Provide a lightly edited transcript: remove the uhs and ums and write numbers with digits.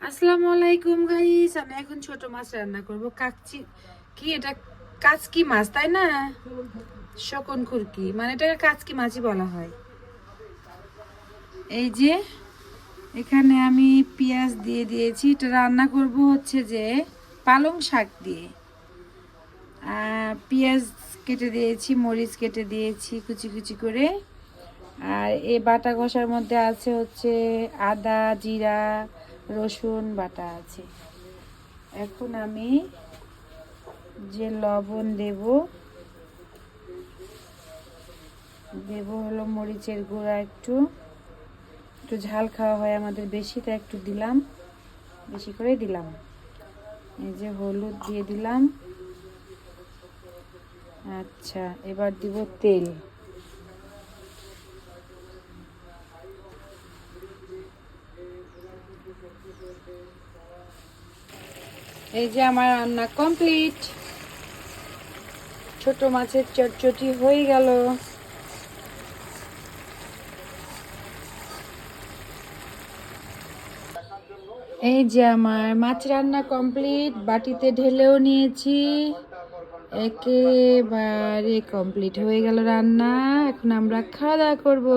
আসসালামু আলাইকুম গাইস, আমি এখন ছোট মাছ রান্না করব। কাকচি কি এটা? কাচকি মাছ তাই না? শকুন খুরকি মানে এটাকে কাচকি মাছই বলা হয়। এই যে এখানে আমি পেঁয়াজ দিয়ে দিয়েছি। এটা রান্না করব হচ্ছে যে পালং শাক দিয়ে। পেঁয়াজ কেটে দিয়েছি, মরিচ কেটে দিয়েছি কুচি কুচি করে। আর এই বাটা কষার মধ্যে আছে হচ্ছে আদা, জিরা, রসুন বাটা আছে। এখন আমি যে লবণ দেব হলো মরিচের গুঁড়া, একটু একটু ঝাল খাওয়া হয় আমাদের বেশি, তাই একটু দিলাম, বেশি করে দিলাম। এই যে হলুদ দিয়ে দিলাম। আচ্ছা, এবার দিব তেল। এই যে আমার রান্না কমপ্লিট। ছোট মাছের চটচটি হয়ে গেল। এই যে আমার মাছ রান্না কমপ্লিট, বাটিতে ঢেলেও নিয়েছি। একেবারে কমপ্লিট হয়ে গেল রান্না। এখন আমরা খাওয়া দাওয়া করবো।